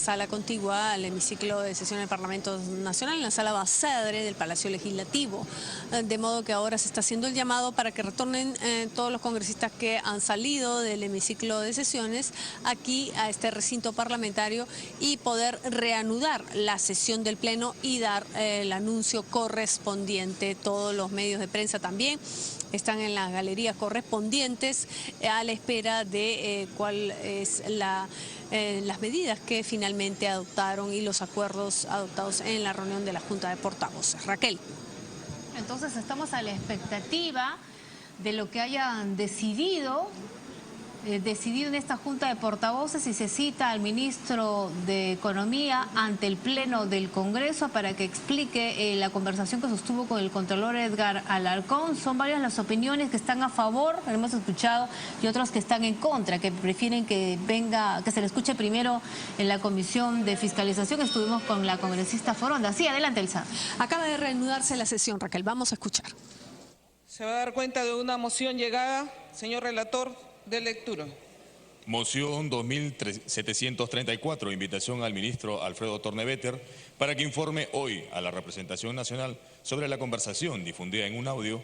sala contigua al hemiciclo de sesión del Parlamento Nacional, en la sala Basadre del Palacio Legislativo. De modo que ahora se está haciendo el llamado para que retornen todos los congresistas que han salido del hemiciclo de sesiones aquí a este recinto parlamentario y poder reanudar la sesión del Pleno y dar el anuncio correspondiente. Todos los medios de prensa también están en las galerías correspondientes a la espera de cuál es las medidas que finalmente adoptaron y los acuerdos adoptados en la reunión de la Junta de Portavoces. Raquel. Entonces estamos a la expectativa de lo que hayan decidido en esta Junta de Portavoces, y se cita al ministro de Economía ante el Pleno del Congreso para que explique la conversación que sostuvo con el Contralor Edgar Alarcón. Son varias las opiniones que están a favor, hemos escuchado, y otros que están en contra, que prefieren que se le escuche primero en la Comisión de Fiscalización. Estuvimos con la congresista Foronda. Sí, adelante, Elsa. Acaba de reanudarse la sesión, Raquel. Vamos a escuchar. Se va a dar cuenta de una moción llegada, señor relator. De lectura. Moción 2734, invitación al ministro Alfredo Tornevetter para que informe hoy a la representación nacional sobre la conversación difundida en un audio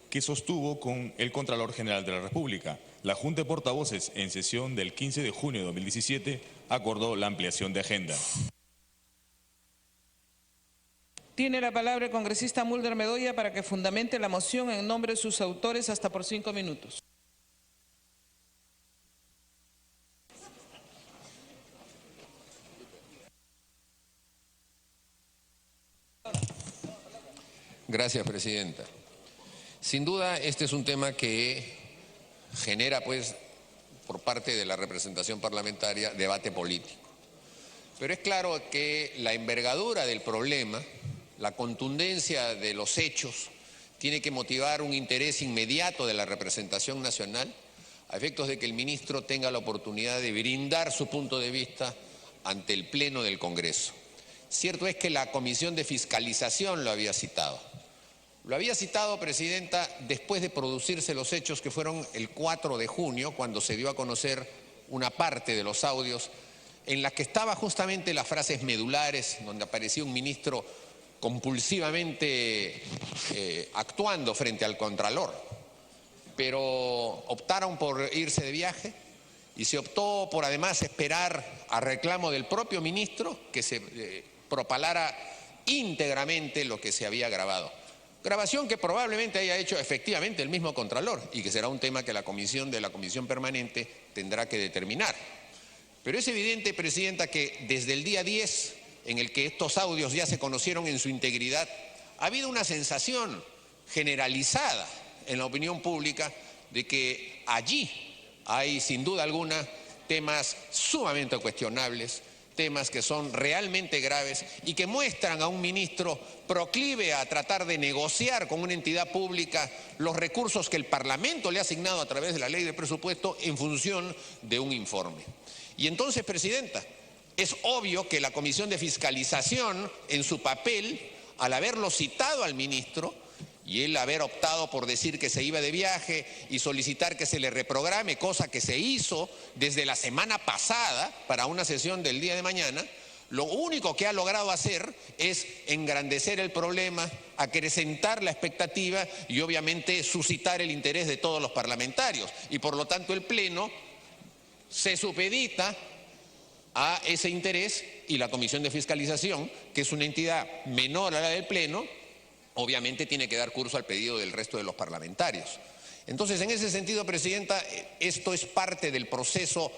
que sostuvo con el Contralor General de la República. La Junta de Portavoces, en sesión del 15 de junio de 2017, acordó la ampliación de agenda. Tiene la palabra el congresista Mulder Medoya para que fundamente la moción en nombre de sus autores hasta por 5 minutos. Gracias, presidenta. Sin duda, este es un tema que genera, pues, por parte de la representación parlamentaria, debate político. Pero es claro que la envergadura del problema, la contundencia de los hechos, tiene que motivar un interés inmediato de la representación nacional a efectos de que el ministro tenga la oportunidad de brindar su punto de vista ante el Pleno del Congreso. Cierto es que la Comisión de Fiscalización lo había citado. Lo había citado, presidenta, después de producirse los hechos que fueron el 4 de junio, cuando se dio a conocer una parte de los audios en las que estaba justamente las frases medulares, donde aparecía un ministro compulsivamente actuando frente al Contralor. Pero optaron por irse de viaje y se optó por además esperar a reclamo del propio ministro que se propalara íntegramente lo que se había grabado. Grabación que probablemente haya hecho efectivamente el mismo Contralor y que será un tema que la comisión permanente tendrá que determinar. Pero es evidente, presidenta, que desde el día 10, en el que estos audios ya se conocieron en su integridad, ha habido una sensación generalizada en la opinión pública de que allí hay, sin duda alguna, temas sumamente cuestionables, temas que son realmente graves y que muestran a un ministro proclive a tratar de negociar con una entidad pública los recursos que el Parlamento le ha asignado a través de la ley de presupuesto en función de un informe. Y entonces, presidenta, es obvio que la Comisión de Fiscalización, en su papel, al haberlo citado al ministro, y él haber optado por decir que se iba de viaje y solicitar que se le reprograme, cosa que se hizo desde la semana pasada para una sesión del día de mañana, lo único que ha logrado hacer es engrandecer el problema, acrecentar la expectativa y obviamente suscitar el interés de todos los parlamentarios. Y por lo tanto el Pleno se supedita a ese interés y la Comisión de Fiscalización, que es una entidad menor a la del Pleno, obviamente tiene que dar curso al pedido del resto de los parlamentarios. Entonces, en ese sentido, presidenta, esto es parte del proceso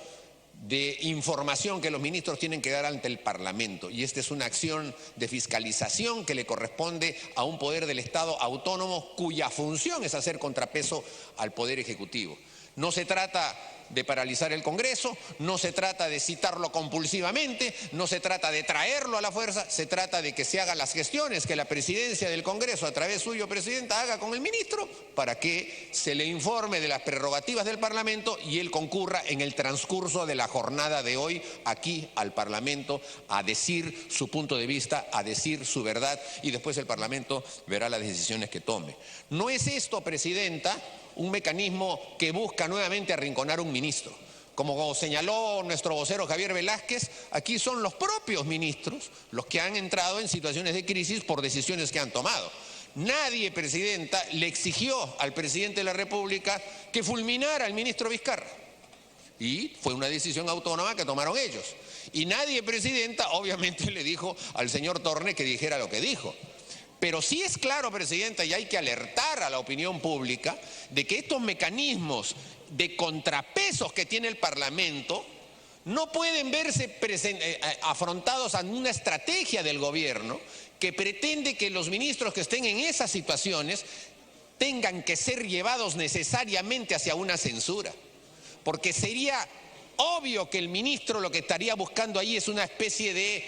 de información que los ministros tienen que dar ante el Parlamento, y esta es una acción de fiscalización que le corresponde a un poder del Estado autónomo cuya función es hacer contrapeso al Poder Ejecutivo. No se trata de paralizar el Congreso, no se trata de citarlo compulsivamente, no se trata de traerlo a la fuerza, se trata de que se hagan las gestiones que la presidencia del Congreso, a través suyo, presidenta, haga con el ministro para que se le informe de las prerrogativas del Parlamento y él concurra en el transcurso de la jornada de hoy aquí al Parlamento a decir su punto de vista, a decir su verdad, y después el Parlamento verá las decisiones que tome. No es esto, presidenta, un mecanismo que busca nuevamente arrinconar a un ministro. Como señaló nuestro vocero Javier Velázquez, aquí son los propios ministros los que han entrado en situaciones de crisis por decisiones que han tomado. Nadie, Presidenta, le exigió al presidente de la República que fulminara al ministro Vizcarra. Y fue una decisión autónoma que tomaron ellos. Y nadie, Presidenta, obviamente le dijo al señor Torne que dijera lo que dijo. Pero sí es claro, Presidenta, y hay que alertar a la opinión pública de que estos mecanismos de contrapesos que tiene el Parlamento no pueden verse afrontados ante una estrategia del gobierno que pretende que los ministros que estén en esas situaciones tengan que ser llevados necesariamente hacia una censura. Porque sería obvio que el ministro lo que estaría buscando ahí es una especie de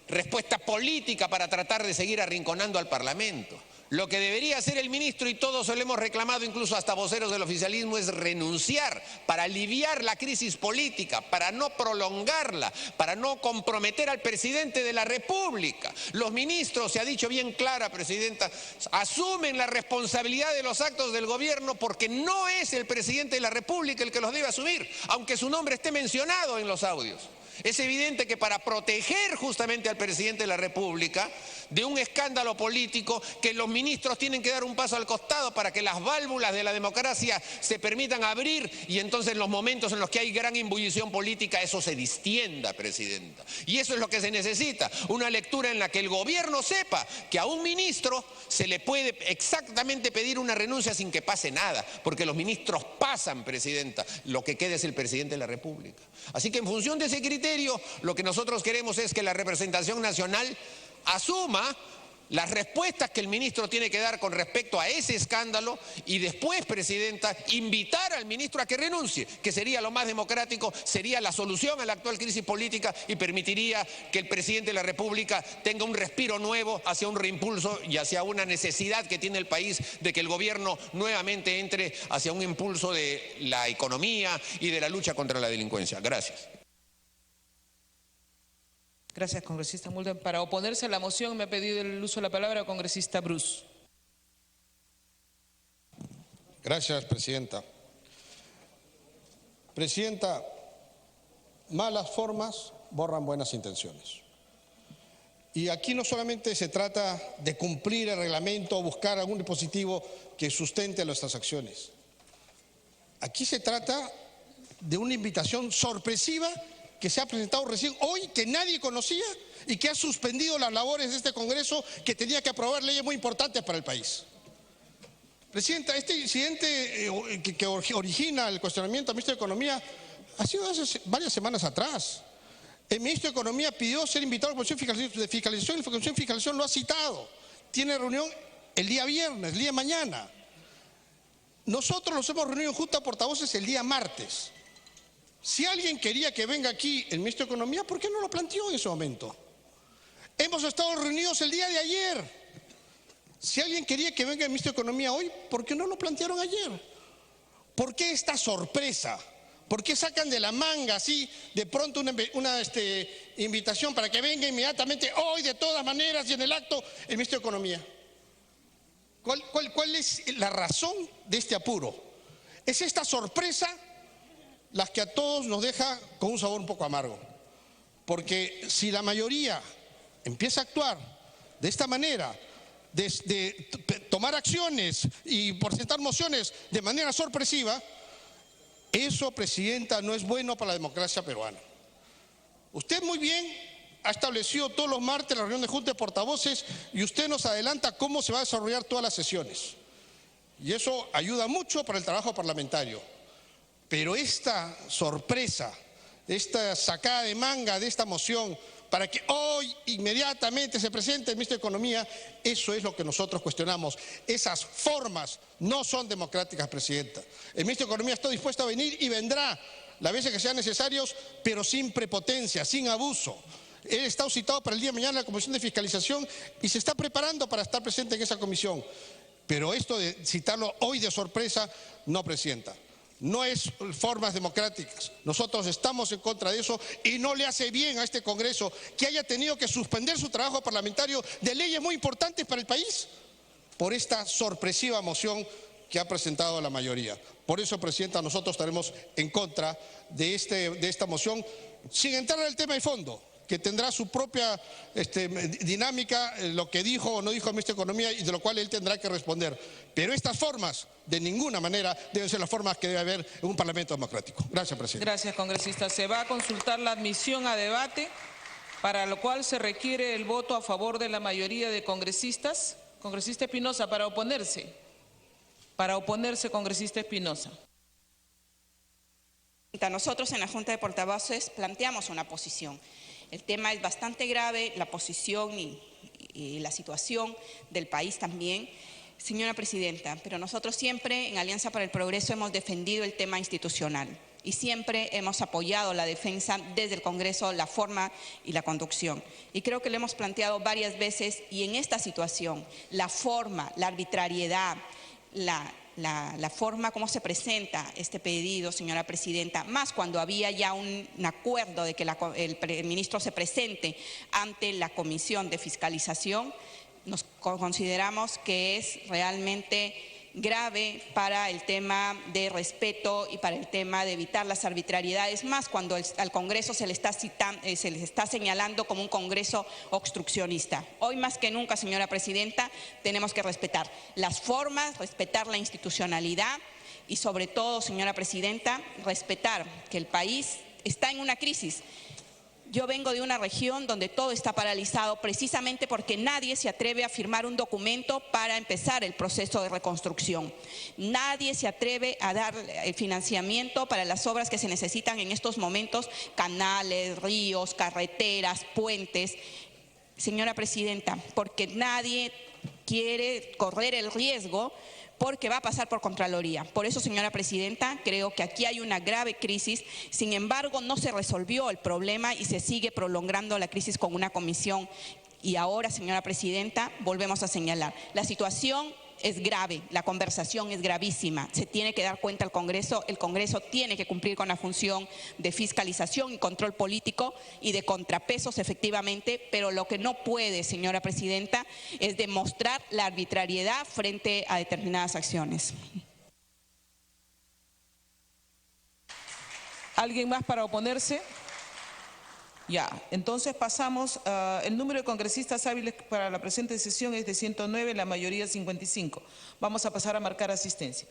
respuesta política para tratar de seguir arrinconando al Parlamento. Lo que debería hacer el ministro, y todos se lo hemos reclamado, incluso hasta voceros del oficialismo, es renunciar para aliviar la crisis política, para no prolongarla, para no comprometer al presidente de la República. Los ministros, se ha dicho bien clara, Presidenta, asumen la responsabilidad de los actos del gobierno porque no es el presidente de la República el que los debe asumir, aunque su nombre esté mencionado en los audios. Es evidente que para proteger justamente al presidente de la República de un escándalo político, que los ministros tienen que dar un paso al costado para que las válvulas de la democracia se permitan abrir y entonces en los momentos en los que hay gran imbullición política eso se distienda, Presidenta. Y eso es lo que se necesita, una lectura en la que el gobierno sepa que a un ministro se le puede exactamente pedir una renuncia sin que pase nada, porque los ministros pasan, Presidenta, lo que queda es el presidente de la República. Así que en función de ese criterio, lo que nosotros queremos es que la representación nacional asuma las respuestas que el ministro tiene que dar con respecto a ese escándalo y después, Presidenta, invitar al ministro a que renuncie, que sería lo más democrático, sería la solución a la actual crisis política y permitiría que el presidente de la República tenga un respiro nuevo hacia un reimpulso y hacia una necesidad que tiene el país de que el gobierno nuevamente entre hacia un impulso de la economía y de la lucha contra la delincuencia. Gracias. Gracias, congresista Mulder. Para oponerse a la moción me ha pedido el uso de la palabra el congresista Bruce. Gracias, Presidenta. Presidenta, malas formas borran buenas intenciones. Y aquí no solamente se trata de cumplir el reglamento o buscar algún dispositivo que sustente nuestras acciones. Aquí se trata de una invitación sorpresiva que se ha presentado recién hoy, que nadie conocía y que ha suspendido las labores de este Congreso que tenía que aprobar leyes muy importantes para el país. Presidenta, este incidente que origina el cuestionamiento al ministro de Economía ha sido hace varias semanas atrás. El ministro de Economía pidió ser invitado a la Comisión de Fiscalización y la Comisión de Fiscalización lo ha citado. Tiene reunión el día viernes, el día de mañana. Nosotros nos hemos reunido en Junta de Portavoces el día martes. Si alguien quería que venga aquí el ministro de Economía, ¿por qué no lo planteó en ese momento? Hemos estado reunidos el día de ayer. Si alguien quería que venga el ministro de Economía hoy, ¿por qué no lo plantearon ayer? ¿Por qué esta sorpresa? ¿Por qué sacan de la manga así de pronto una invitación para que venga inmediatamente hoy de todas maneras y en el acto el ministro de Economía? ¿Cuál es la razón de este apuro? ¿Es esta sorpresa las que a todos nos deja con un sabor un poco amargo? Porque si la mayoría empieza a actuar de esta manera, de tomar acciones y presentar mociones de manera sorpresiva, eso, Presidenta, no es bueno para la democracia peruana. Usted muy bien ha establecido todos los martes la reunión de Junta de Portavoces y usted nos adelanta cómo se va a desarrollar todas las sesiones. Y eso ayuda mucho para el trabajo parlamentario. Pero esta sorpresa, esta sacada de manga de esta moción para que hoy inmediatamente se presente el ministro de Economía, eso es lo que nosotros cuestionamos. Esas formas no son democráticas, Presidenta. El ministro de Economía está dispuesto a venir y vendrá las veces que sean necesarios, pero sin prepotencia, sin abuso. Él está citado para el día de mañana en la Comisión de Fiscalización y se está preparando para estar presente en esa comisión. Pero esto de citarlo hoy de sorpresa, no, Presidenta. No es formas democráticas. Nosotros estamos en contra de eso y no le hace bien a este Congreso que haya tenido que suspender su trabajo parlamentario de leyes muy importantes para el país por esta sorpresiva moción que ha presentado la mayoría. Por eso, Presidenta, nosotros estaremos en contra de esta moción, sin entrar en el tema de fondo, que tendrá su propia dinámica, lo que dijo o no dijo el ministro de Economía y de lo cual él tendrá que responder. Pero estas formas, de ninguna manera, deben ser las formas que debe haber en un Parlamento democrático. Gracias, Presidente. Gracias, congresista. Se va a consultar la admisión a debate, para lo cual se requiere el voto a favor de la mayoría de congresistas. Congresista Espinosa, para oponerse. Para oponerse, congresista Espinosa. Nosotros en la Junta de Portavoces planteamos una posición. El tema es bastante grave, la posición y la situación del país también, señora Presidenta, pero nosotros siempre en Alianza para el Progreso hemos defendido el tema institucional y siempre hemos apoyado la defensa desde el Congreso, la forma y la conducción. Y creo que lo hemos planteado varias veces y en esta situación, la forma, la arbitrariedad, la forma como se presenta este pedido, señora Presidenta, más cuando había ya un acuerdo de que el ministro se presente ante la Comisión de Fiscalización, nos consideramos que es realmente grave para el tema de respeto y para el tema de evitar las arbitrariedades, más cuando al Congreso se le está señalando como un Congreso obstruccionista. Hoy más que nunca, señora Presidenta, tenemos que respetar las formas, respetar la institucionalidad y sobre todo, señora Presidenta, respetar que el país está en una crisis. Yo vengo de una región donde todo está paralizado precisamente porque nadie se atreve a firmar un documento para empezar el proceso de reconstrucción. Nadie se atreve a dar el financiamiento para las obras que se necesitan en estos momentos, canales, ríos, carreteras, puentes. Señora Presidenta, porque nadie quiere correr el riesgo porque va a pasar por Contraloría. Por eso, señora Presidenta, creo que aquí hay una grave crisis. Sin embargo, no se resolvió el problema y se sigue prolongando la crisis con una comisión. Y ahora, señora Presidenta, volvemos a señalar. La situación es grave, la conversación es gravísima. Se tiene que dar cuenta el Congreso tiene que cumplir con la función de fiscalización y control político y de contrapesos efectivamente, pero lo que no puede, señora Presidenta, es demostrar la arbitrariedad frente a determinadas acciones. ¿Alguien más para oponerse? Ya, entonces pasamos, el número de congresistas hábiles para la presente sesión es de 109, la mayoría 55. Vamos a pasar a marcar asistencia.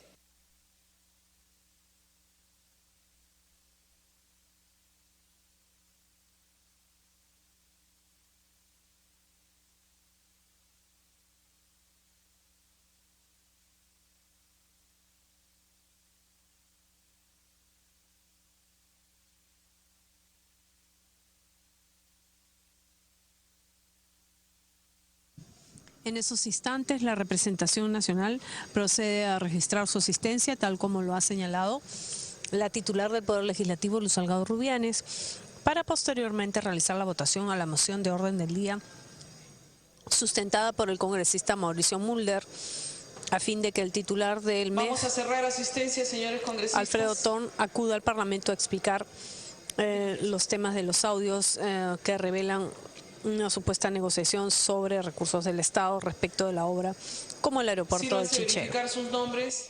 En esos instantes, la representación nacional procede a registrar su asistencia, tal como lo ha señalado la titular del Poder Legislativo, Luz Salgado Rubianes, para posteriormente realizar la votación a la moción de orden del día sustentada por el congresista Mauricio Mulder, a fin de que el titular del MEF, Vamos a cerrar asistencia, señores congresistas. Alfredo Thorn, acuda al Parlamento a explicar los temas de los audios que revelan una supuesta negociación sobre recursos del Estado respecto de la obra como el aeropuerto de Chichero. Verificar sus nombres.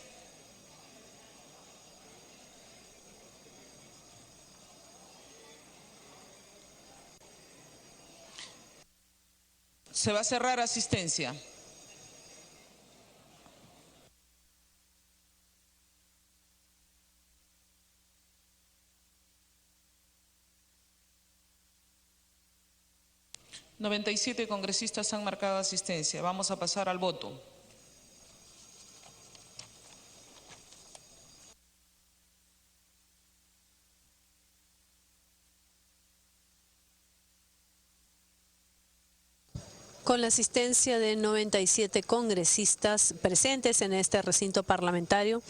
Se va a cerrar asistencia. ...97 congresistas han marcado asistencia. Vamos a pasar al voto. Con la asistencia de 97 congresistas presentes en este recinto parlamentario,